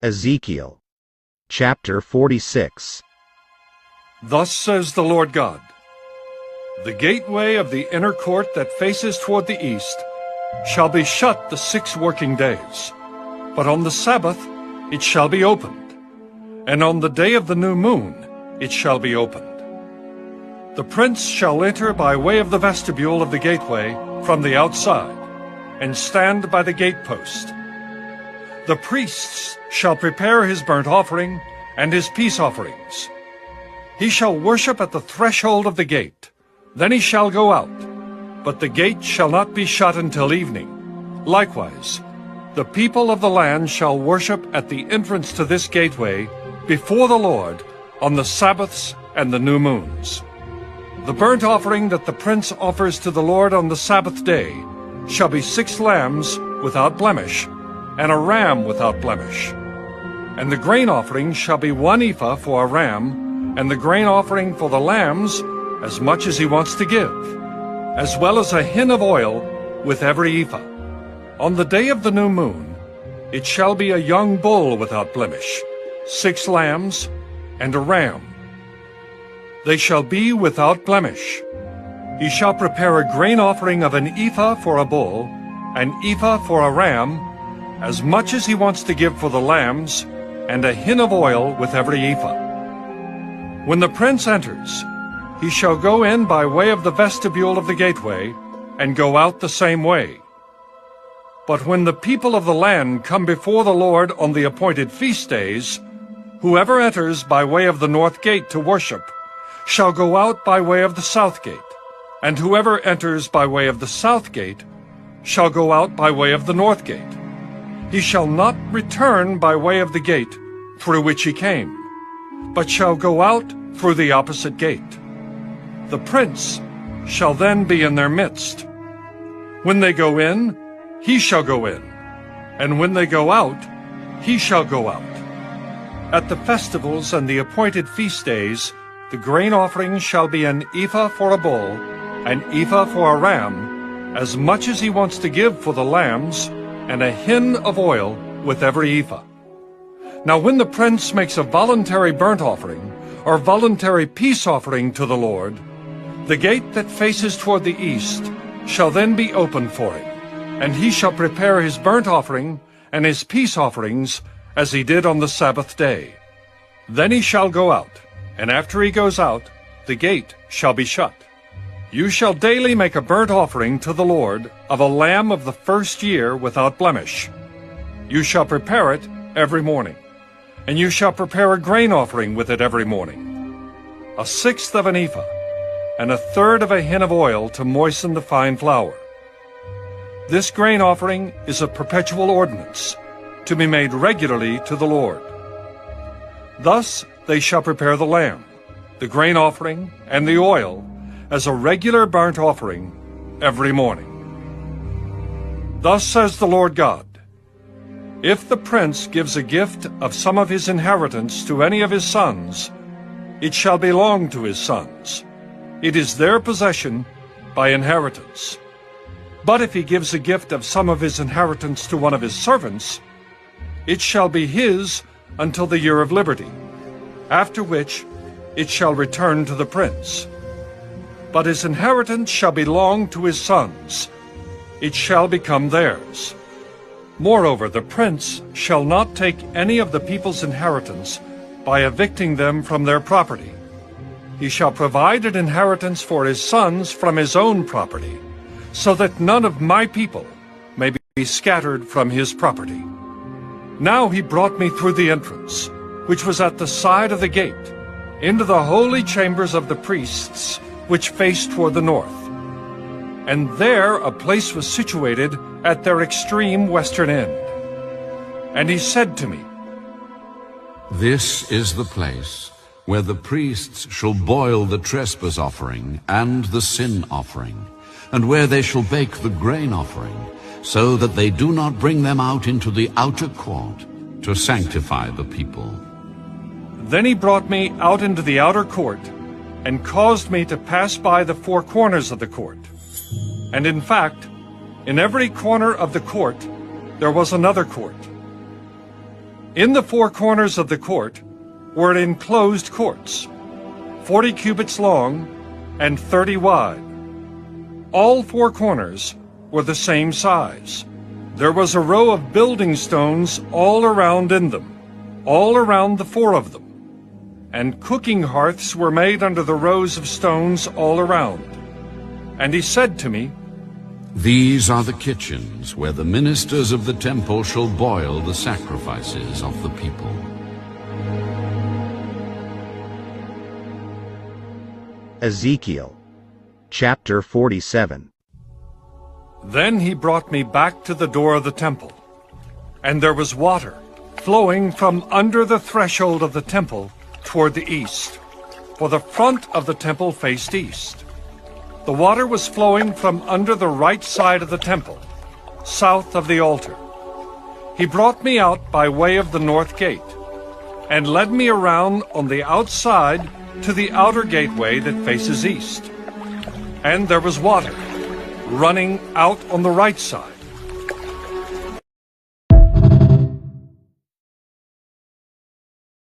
Ezekiel, chapter 46. Thus says the Lord God, the gateway of the inner court that faces toward the east shall be shut the 6 working days, but on the Sabbath it shall be opened, and on the day of the new moon it shall be opened. The prince shall enter by way of the vestibule of the gateway from the outside, and stand by the gatepost. The priests shall prepare his burnt offering and his peace offerings. He shall worship at the threshold of the gate. Then he shall go out, but the gate shall not be shut until evening. Likewise, the people of the land shall worship at the entrance to this gateway before the Lord on the Sabbaths and the new moons. The burnt offering that the prince offers to the Lord on the Sabbath day shall be 6 lambs without blemish, and a ram without blemish. And the grain offering shall be 1 ephah for a ram, and the grain offering for the lambs as much as he wants to give, as well as a hin of oil with every ephah. On the day of the new moon it shall be a young bull without blemish, 6 lambs, and a ram. They shall be without blemish. He shall prepare a grain offering of 1 ephah for a bull, 1 ephah for a ram, as much as he wants to give for the lambs, and a hin of oil with every ephah. When the prince enters, he shall go in by way of the vestibule of the gateway, and go out the same way. But when the people of the land come before the Lord on the appointed feast days, whoever enters by way of the north gate to worship shall go out by way of the south gate, and whoever enters by way of the south gate shall go out by way of the north gate. He shall not return by way of the gate through which he came, but shall go out through the opposite gate. The prince shall then be in their midst. When they go in, he shall go in, and when they go out, he shall go out. At the festivals and the appointed feast days, the grain offering shall be 1 ephah for a bull, 1 ephah for a ram, as much as he wants to give for the lambs, and a hin of oil with every ephah. Now when the prince makes a voluntary burnt offering, or voluntary peace offering to the Lord, the gate that faces toward the east shall then be opened for him, and he shall prepare his burnt offering and his peace offerings as he did on the Sabbath day. Then he shall go out, and after he goes out, the gate shall be shut. You shall daily make a burnt offering to the Lord of a lamb of the first year without blemish. You shall prepare it every morning, and you shall prepare a grain offering with it every morning, 1/6 of an ephah, and 1/3 of a hin of oil to moisten the fine flour. This grain offering is a perpetual ordinance, to be made regularly to the Lord. Thus they shall prepare the lamb, the grain offering, and the oil as a regular burnt offering every morning. Thus says the Lord God, if the prince gives a gift of some of his inheritance to any of his sons, it shall belong to his sons. It is their possession by inheritance. But if he gives a gift of some of his inheritance to one of his servants, it shall be his until the year of liberty, after which it shall return to the prince. But his inheritance shall belong to his sons. It shall become theirs. Moreover, the prince shall not take any of the people's inheritance by evicting them from their property. He shall provide an inheritance for his sons from his own property, so that none of my people may be scattered from his property. Now he brought me through the entrance, which was at the side of the gate, into the holy chambers of the priests, which faced toward the north. And there a place was situated at their extreme western end. And he said to me, This is the place where the priests shall boil the trespass offering and the sin offering, and where they shall bake the grain offering, so that they do not bring them out into the outer court to sanctify the people. Then he brought me out into the outer court, and caused me to pass by the 4 corners of the court. And in fact, in every corner of the court there was another court. In the four corners of the court were enclosed courts, 40 cubits long and 30 wide. All four corners were the same size. There was a row of building stones all around in them, all around the four of them. And cooking hearths were made under the rows of stones all around. And he said to me, These are the kitchens where the ministers of the temple shall boil the sacrifices of the people. Ezekiel, chapter 47. Then he brought me back to the door of the temple, and there was water flowing from under the threshold of the temple toward the east, for the front of the temple faced east. The water was flowing from under the right side of the temple, south of the altar. He brought me out by way of the north gate, and led me around on the outside to the outer gateway that faces east. And there was water running out on the right side.